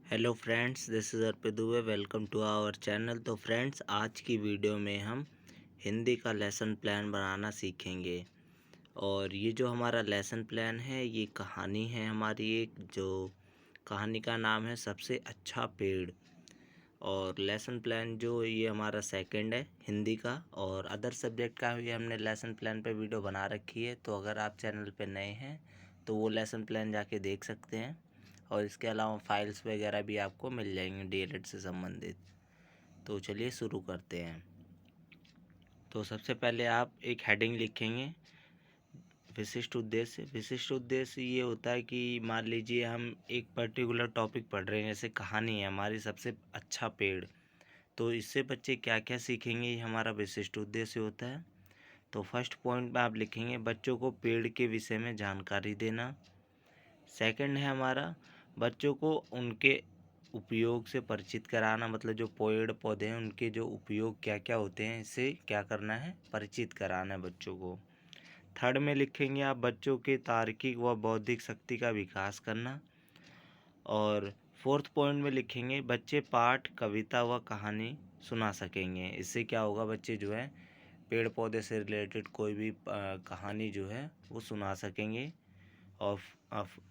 Hello friends, this is Arpit Dubey. Welcome to our channel. तो friends, आज की वीडियो में हम हिंदी का लेसन प्लान बनाना सीखेंगे। और ये जो हमारा लेसन प्लान है, ये कहानी है हमारी, एक जो कहानी का नाम है सबसे अच्छा पेड़। और लेसन प्लान जो ये हमारा सेकंड है हिंदी का, और अदर सब्जेक्ट का भी हमने लेसन प्लान पे वीडियो बना रखी है। तो अगर आप चैनल पे नए हैं तो वो लेसन प्लान जाके देख सकते हैं। और इसके अलावा फाइल्स वगैरह भी आपको मिल जाएंगे डीएलएड से संबंधित। तो चलिए शुरू करते हैं। तो सबसे पहले आप एक हेडिंग लिखेंगे, विशिष्ट उद्देश्य। विशिष्ट उद्देश्य ये होता है कि मान लीजिए हम एक पर्टिकुलर टॉपिक पढ़ रहे हैं, जैसे कहानी है हमारी सबसे अच्छा पेड़। तो इससे बच्चे क्या क्या सीखेंगे, ये हमारा विशिष्ट उद्देश्य होता है। तो फर्स्ट पॉइंट में आप लिखेंगे बच्चों को पेड़ के विषय में जानकारी देना। सेकंड है हमारा बच्चों को उनके उपयोग से परिचित कराना, मतलब जो पेड़ पौधे हैं उनके जो उपयोग क्या क्या होते हैं, इससे क्या करना है, परिचित कराना है बच्चों को। थर्ड में लिखेंगे आप बच्चों के तार्किक व बौद्धिक शक्ति का विकास करना। और फोर्थ पॉइंट में लिखेंगे बच्चे पाठ, कविता व कहानी सुना सकेंगे। इससे क्या होगा, बच्चे जो है पेड़ पौधे से रिलेटेड कोई भी कहानी जो है वो सुना सकेंगे। और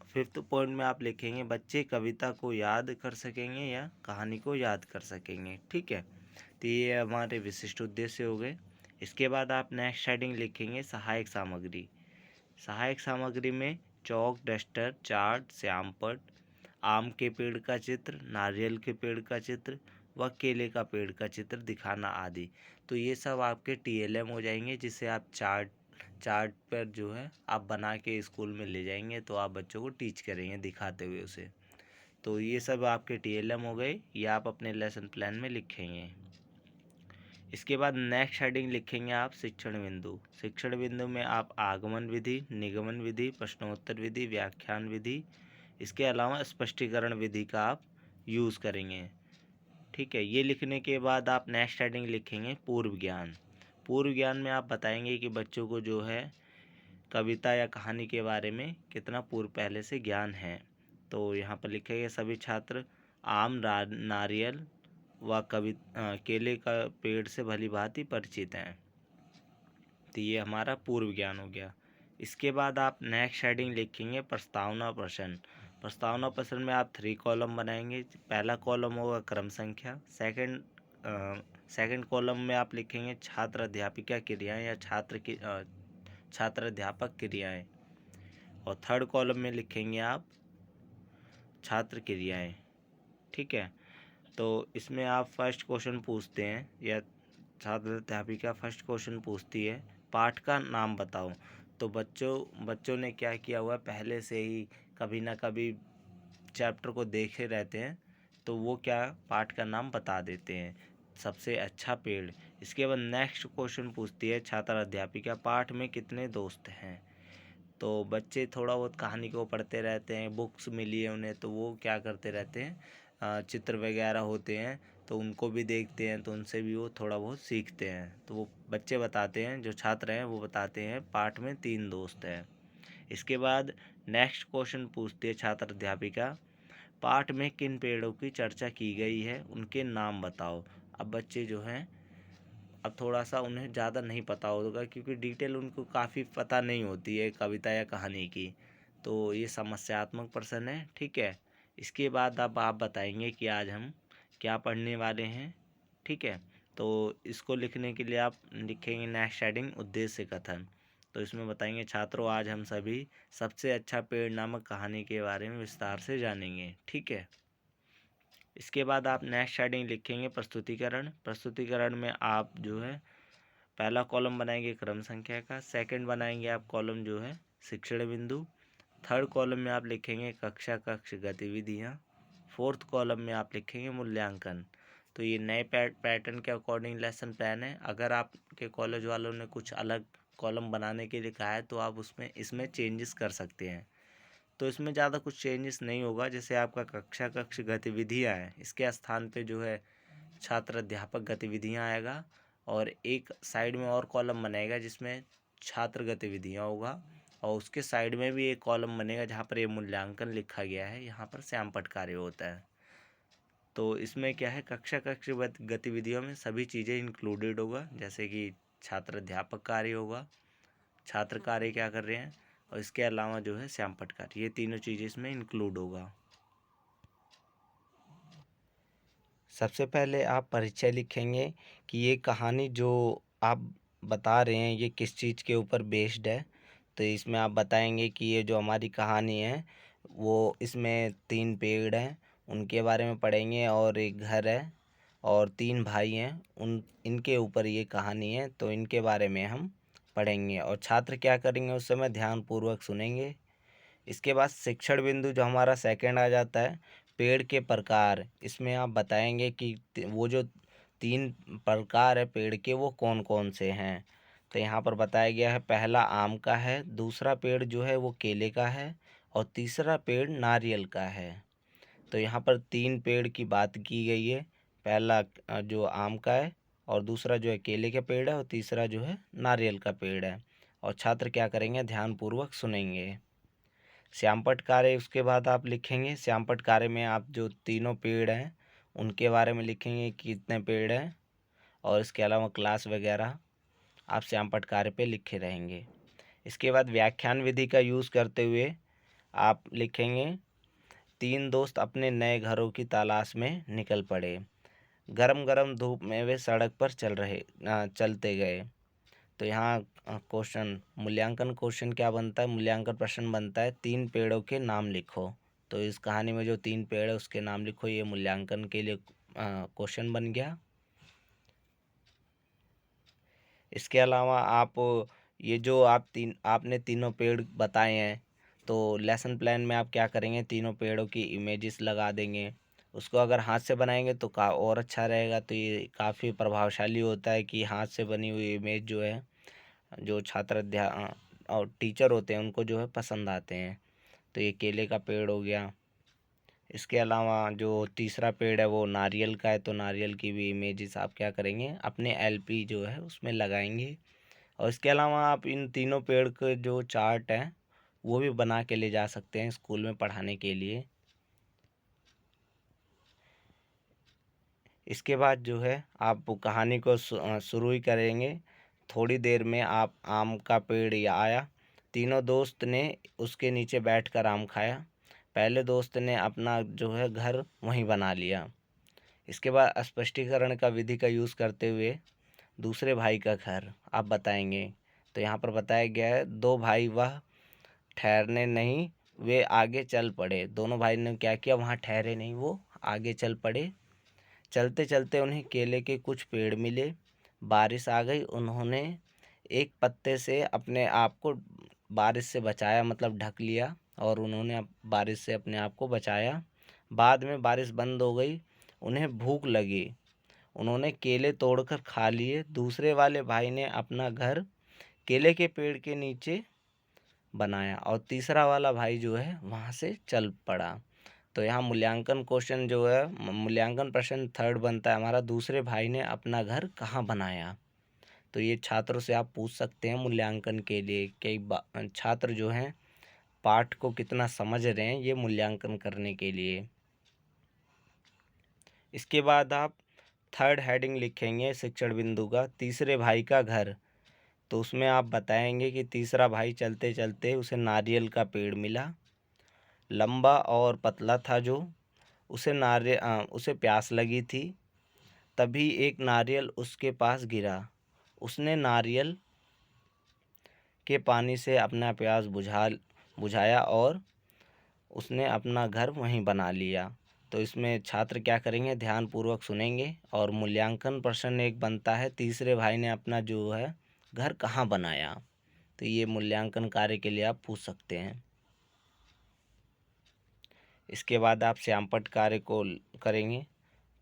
फिफ्थ पॉइंट में आप लिखेंगे बच्चे कविता को याद कर सकेंगे या कहानी को याद कर सकेंगे। ठीक है, तो ये हमारे विशिष्ट उद्देश्य हो गए। इसके बाद आप नेक्स्ट हेडिंग लिखेंगे सहायक सामग्री। सहायक सामग्री में चौक, डस्टर, चार्ट, श्यामपट्ट, आम के पेड़ का चित्र, नारियल के पेड़ का चित्र व केले का पेड़ का चित्र दिखाना आदि। तो ये सब आपके टीएलएम हो जाएंगे, जिसे आप चार्ट पर जो है आप बना के स्कूल में ले जाएंगे, तो आप बच्चों को टीच करेंगे दिखाते हुए उसे। तो ये सब आपके टीएलएम हो गए, ये आप अपने लेसन प्लान में लिखेंगे। इसके बाद नेक्स्ट हेडिंग लिखेंगे आप शिक्षण बिंदु। शिक्षण बिंदु में आप आगमन विधि, निगमन विधि, प्रश्नोत्तर विधि, व्याख्यान विधि, इसके अलावा स्पष्टीकरण विधि का आप यूज़ करेंगे। ठीक है, ये लिखने के बाद आप नेक्स्ट हेडिंग लिखेंगे पूर्व ज्ञान। पूर्व ज्ञान में आप बताएंगे कि बच्चों को जो है कविता या कहानी के बारे में कितना पूर्व पहले से ज्ञान है। तो यहाँ पर लिखेंगे सभी छात्र आम, नारियल व केले का पेड़ से भली भांति परिचित हैं। तो ये हमारा पूर्व ज्ञान हो गया। इसके बाद आप नेक्स्ट हेडिंग लिखेंगे प्रस्तावना प्रश्न। प्रस्तावना प्रश्न में आप 3 कॉलम बनाएंगे। पहला कॉलम होगा क्रम संख्या, सेकंड कॉलम में आप लिखेंगे छात्र अध्यापिका क्रियाएं या छात्र अध्यापक क्रियाएं। और थर्ड कॉलम में लिखेंगे आप छात्र क्रियाएं। ठीक है, तो इसमें आप फर्स्ट क्वेश्चन पूछते हैं या छात्र अध्यापिका फर्स्ट क्वेश्चन पूछती है पाठ का नाम बताओ। तो बच्चों ने क्या किया हुआ है, पहले से ही कभी ना कभी चैप्टर को देखे रहते हैं, तो वो क्या पाठ का नाम बता देते हैं, सबसे अच्छा पेड़। इसके बाद नेक्स्ट क्वेश्चन पूछती है छात्र अध्यापिका पाठ में कितने दोस्त हैं। तो बच्चे थोड़ा बहुत कहानी को पढ़ते रहते हैं, बुक्स मिली है उन्हें, तो वो क्या करते रहते हैं, चित्र वगैरह होते हैं तो उनको भी देखते हैं, तो उनसे भी वो थोड़ा बहुत सीखते हैं। तो वो बच्चे बताते हैं, जो छात्र हैं वो बताते हैं पाठ में 3 दोस्त हैं। इसके बाद नेक्स्ट क्वेश्चन पूछती है छात्र अध्यापिका पाठ में किन पेड़ों की चर्चा की गई है, उनके नाम बताओ। अब बच्चे जो हैं, अब थोड़ा सा उन्हें ज़्यादा नहीं पता होगा, क्योंकि डिटेल उनको काफ़ी पता नहीं होती है कविता या कहानी की। तो ये समस्यात्मक प्रश्न है। ठीक है, इसके बाद अब आप बताएंगे कि आज हम क्या पढ़ने वाले हैं। ठीक है, तो इसको लिखने के लिए आप लिखेंगे नेक्स्ट हेडिंग उद्देश्य कथन। तो इसमें बताएंगे छात्रों आज हम सभी सबसे अच्छा पेड़ नामक कहानी के बारे में विस्तार से जानेंगे। ठीक है, इसके बाद आप नेक्स्ट हेडिंग लिखेंगे प्रस्तुतिकरण। प्रस्तुतिकरण में आप जो है पहला कॉलम बनाएंगे क्रम संख्या का, सेकंड बनाएंगे आप कॉलम जो है शिक्षण बिंदु, थर्ड कॉलम में आप लिखेंगे कक्षा कक्ष गतिविधियाँ, फोर्थ कॉलम में आप लिखेंगे मूल्यांकन। तो ये नए पैटर्न के अकॉर्डिंग लेसन प्लान है। अगर आपके कॉलेज वालों ने कुछ अलग कॉलम बनाने के लिए कहा है तो आप इसमें चेंजेस कर सकते हैं। तो इसमें ज़्यादा कुछ चेंजेस नहीं होगा। जैसे आपका कक्षा कक्ष गतिविधियाँ हैं, इसके स्थान पे जो है छात्र अध्यापक गतिविधियाँ आएगा, और एक साइड में और कॉलम बनेगा जिसमें छात्र गतिविधियाँ होगा, और उसके साइड में भी एक कॉलम बनेगा जहाँ पर ये मूल्यांकन लिखा गया है, यहाँ पर श्यामपट्ट कार्य होता है। तो इसमें क्या है, कक्षा गतिविधियों में सभी चीज़ें इंक्लूडेड होगा, जैसे कि छात्र अध्यापक कार्य होगा, छात्र कार्य क्या कर रहे हैं, और इसके अलावा जो है श्यामपट्ट कार्य, ये तीनों चीज़ें इसमें इंक्लूड होगा। सबसे पहले आप परिचय लिखेंगे कि ये कहानी जो आप बता रहे हैं ये किस चीज़ के ऊपर बेस्ड है। तो इसमें आप बताएंगे कि ये जो हमारी कहानी है वो इसमें 3 पेड़ हैं उनके बारे में पढ़ेंगे, और एक घर है और 3 भाई हैं उन इनके ऊपर ये कहानी है, तो इनके बारे में हम पढ़ेंगे। और छात्र क्या करेंगे उस समय ध्यानपूर्वक सुनेंगे। इसके बाद शिक्षण बिंदु जो हमारा सेकंड आ जाता है, पेड़ के प्रकार। इसमें आप बताएंगे कि वो जो 3 प्रकार है पेड़ के वो कौन कौन से हैं। तो यहाँ पर बताया गया है, पहला आम का है, दूसरा पेड़ जो है वो केले का है, और तीसरा पेड़ नारियल का है। तो यहाँ पर 3 पेड़ की बात की गई है, पहला जो आम का है, और दूसरा जो है केले का पेड़ है, और तीसरा जो है नारियल का पेड़ है। और छात्र क्या करेंगे, ध्यानपूर्वक सुनेंगे। श्यामपट्ट कार्य उसके बाद आप लिखेंगे। श्यामपट्ट कार्य में आप जो तीनों पेड़ हैं उनके बारे में लिखेंगे कि कितने पेड़ हैं, और इसके अलावा क्लास वगैरह आप श्यामपट्ट कार्य पे लिखे रहेंगे। इसके बाद व्याख्यान विधि का यूज़ करते हुए आप लिखेंगे, 3 दोस्त अपने नए घरों की तलाश में निकल पड़े। गरम गरम धूप में वे सड़क पर चलते गए। तो यहाँ क्वेश्चन मूल्यांकन क्वेश्चन क्या बनता है, मूल्यांकन प्रश्न बनता है, 3 पेड़ों के नाम लिखो। तो इस कहानी में जो 3 पेड़ है उसके नाम लिखो, ये मूल्यांकन के लिए क्वेश्चन बन गया। इसके अलावा आप ये जो आपने तीनों पेड़ बताए हैं, तो लेसन प्लान में आप क्या करेंगे, तीनों पेड़ों की इमेजेस लगा देंगे। उसको अगर हाथ से बनाएंगे तो और अच्छा रहेगा। तो ये काफ़ी प्रभावशाली होता है कि हाथ से बनी हुई इमेज जो है जो छात्र और टीचर होते हैं उनको जो है पसंद आते हैं। तो ये केले का पेड़ हो गया। इसके अलावा जो तीसरा पेड़ है वो नारियल का है, तो नारियल की भी इमेजेस आप क्या करेंगे, अपने एलपी जो है उसमें लगाएंगे। और इसके अलावा आप इन तीनों पेड़ के जो चार्ट हैं वो भी बना के ले जा सकते हैं स्कूल में पढ़ाने के लिए। इसके बाद जो है आप कहानी को शुरू ही करेंगे। थोड़ी देर में आप आम का पेड़ आया, तीनों दोस्त ने उसके नीचे बैठकर आम खाया। पहले दोस्त ने अपना जो है घर वहीं बना लिया। इसके बाद स्पष्टीकरण का विधि का यूज़ करते हुए दूसरे भाई का घर आप बताएंगे। तो यहाँ पर बताया गया है, 2 भाई वह ठहरने नहीं, वे आगे चल पड़े। दोनों भाई ने क्या किया, वहाँ ठहरे नहीं, वो आगे चल पड़े। चलते चलते उन्हें केले के कुछ पेड़ मिले। बारिश आ गई, उन्होंने एक पत्ते से अपने आप को बारिश से बचाया, मतलब ढक लिया, और उन्होंने बारिश से अपने आप को बचाया। बाद में बारिश बंद हो गई, उन्हें भूख लगी, उन्होंने केले तोड़कर खा लिए। दूसरे वाले भाई ने अपना घर केले के पेड़ के नीचे बनाया, और तीसरा वाला भाई जो है वहाँ से चल पड़ा। तो यहाँ मूल्यांकन क्वेश्चन जो है, मूल्यांकन प्रश्न थर्ड बनता है हमारा, दूसरे भाई ने अपना घर कहाँ बनाया। तो ये छात्रों से आप पूछ सकते हैं मूल्यांकन के लिए, कई छात्र जो हैं पाठ को कितना समझ रहे हैं ये मूल्यांकन करने के लिए। इसके बाद आप थर्ड हेडिंग लिखेंगे शिक्षण बिंदु का, तीसरे भाई का घर। तो उसमें आप बताएंगे कि तीसरा भाई चलते चलते उसे नारियल का पेड़ मिला, लंबा और पतला था, जो उसे प्यास लगी थी। तभी एक नारियल उसके पास गिरा, उसने नारियल के पानी से अपना प्यास बुझाया, और उसने अपना घर वहीं बना लिया। तो इसमें छात्र क्या करेंगे, ध्यानपूर्वक सुनेंगे। और मूल्यांकन प्रश्न एक बनता है, तीसरे भाई ने अपना जो है घर कहाँ बनाया। तो ये मूल्यांकन कार्य के लिए आप पूछ सकते हैं। इसके बाद आप श्यामपट्ट कार्य को करेंगे।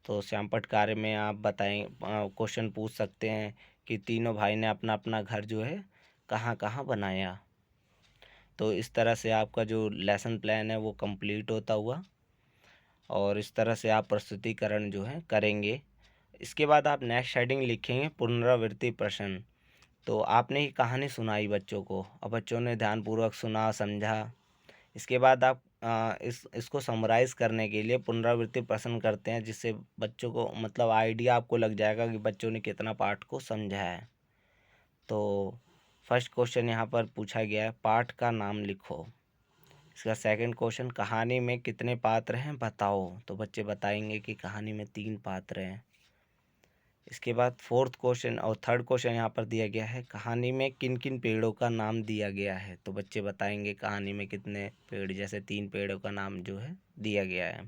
तो श्यामपट्ट कार्य में आप बताएं, क्वेश्चन पूछ सकते हैं कि तीनों भाई ने अपना अपना घर जो है कहाँ कहाँ बनाया। तो इस तरह से आपका जो लेसन प्लान है वो कंप्लीट होता हुआ, और इस तरह से आप प्रस्तुतिकरण जो है करेंगे। इसके बाद आप नेक्स्ट हेडिंग लिखेंगे पुनरावृत्ति प्रश्न। तो आपने ही कहानी सुनाई बच्चों को, और बच्चों ने ध्यानपूर्वक सुना, समझा। इसके बाद आप इसको समराइज़ करने के लिए पुनरावृत्ति प्रश्न करते हैं, जिससे बच्चों को मतलब आइडिया आपको लग जाएगा कि बच्चों ने कितना पाठ को समझा है। तो फर्स्ट क्वेश्चन यहाँ पर पूछा गया है, पाठ का नाम लिखो। इसका सेकंड क्वेश्चन, कहानी में कितने पात्र हैं बताओ। तो बच्चे बताएंगे कि कहानी में 3 पात्र हैं। इसके बाद फोर्थ क्वेश्चन और थर्ड क्वेश्चन यहाँ पर दिया गया है, कहानी में किन किन पेड़ों का नाम दिया गया है। तो बच्चे बताएंगे कहानी में कितने पेड़, जैसे 3 पेड़ों का नाम जो है दिया गया है।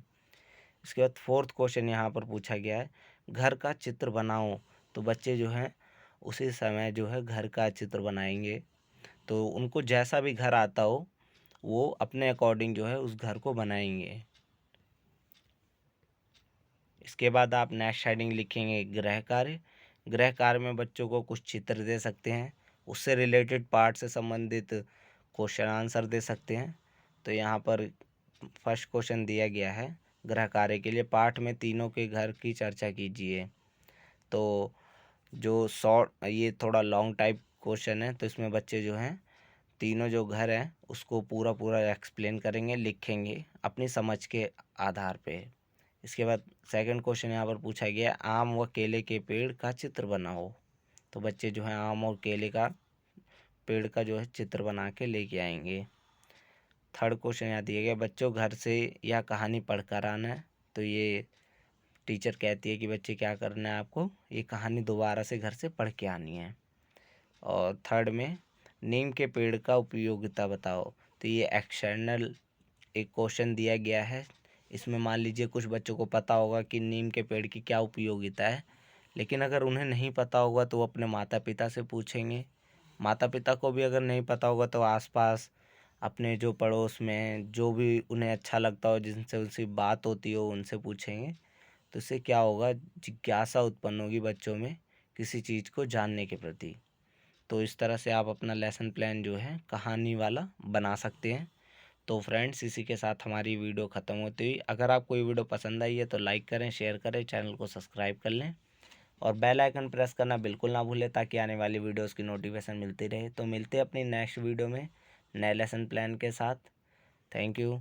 इसके बाद फोर्थ क्वेश्चन यहाँ पर पूछा गया है, घर का चित्र बनाओ। तो बच्चे जो हैं उसी समय जो है घर का चित्र बनाएंगे। तो उनको जैसा भी घर आता हो वो अपने अकॉर्डिंग जो है उस घर को बनाएंगे। इसके बाद आप नेक्स्ट हेडिंग लिखेंगे गृह कार्य। गृह कार्य में बच्चों को कुछ चित्र दे सकते हैं, उससे रिलेटेड पार्ट से संबंधित क्वेश्चन आंसर दे सकते हैं। तो यहाँ पर फर्स्ट क्वेश्चन दिया गया है, गृह कार्य के लिए पाठ में तीनों के घर की चर्चा कीजिए। तो जो शॉर्ट, ये थोड़ा लॉन्ग टाइप क्वेश्चन है, तो इसमें बच्चे जो हैं तीनों जो घर हैं उसको पूरा पूरा एक्सप्लेन करेंगे, लिखेंगे अपनी समझ के आधार पे। इसके बाद सेकंड क्वेश्चन यहाँ पर पूछा गया, आम व केले के पेड़ का चित्र बनाओ। तो बच्चे जो है आम और केले का पेड़ का जो है चित्र बना के लेके आएंगे। थर्ड क्वेश्चन यहाँ दिया गया, बच्चों घर से यह कहानी पढ़ कर आना है। तो ये टीचर कहती है कि बच्चे क्या करना है, आपको ये कहानी दोबारा से घर से पढ़ के आनी है। और थर्ड में नीम के पेड़ का उपयोगिता बताओ। तो ये एक्सटर्नल एक क्वेश्चन दिया गया है। इसमें मान लीजिए कुछ बच्चों को पता होगा कि नीम के पेड़ की क्या उपयोगिता है, लेकिन अगर उन्हें नहीं पता होगा तो वो अपने माता पिता से पूछेंगे। माता पिता को भी अगर नहीं पता होगा तो आसपास अपने जो पड़ोस में जो भी उन्हें अच्छा लगता हो, जिनसे उनसे बात होती हो, उनसे पूछेंगे। तो इससे क्या होगा, जिज्ञासा उत्पन्न होगी बच्चों में किसी चीज़ को जानने के प्रति। तो इस तरह से आप अपना लेसन प्लान जो है कहानी वाला बना सकते हैं। तो फ्रेंड्स, इसी के साथ हमारी वीडियो ख़त्म होती हुई, अगर आपको ये वीडियो पसंद आई है तो लाइक करें, शेयर करें, चैनल को सब्सक्राइब कर लें और बेल आइकन प्रेस करना बिल्कुल ना भूलें, ताकि आने वाली वीडियोस की नोटिफिकेशन मिलती रहे। तो मिलते हैं अपनी नेक्स्ट वीडियो में नए लेसन प्लान के साथ। Thank you.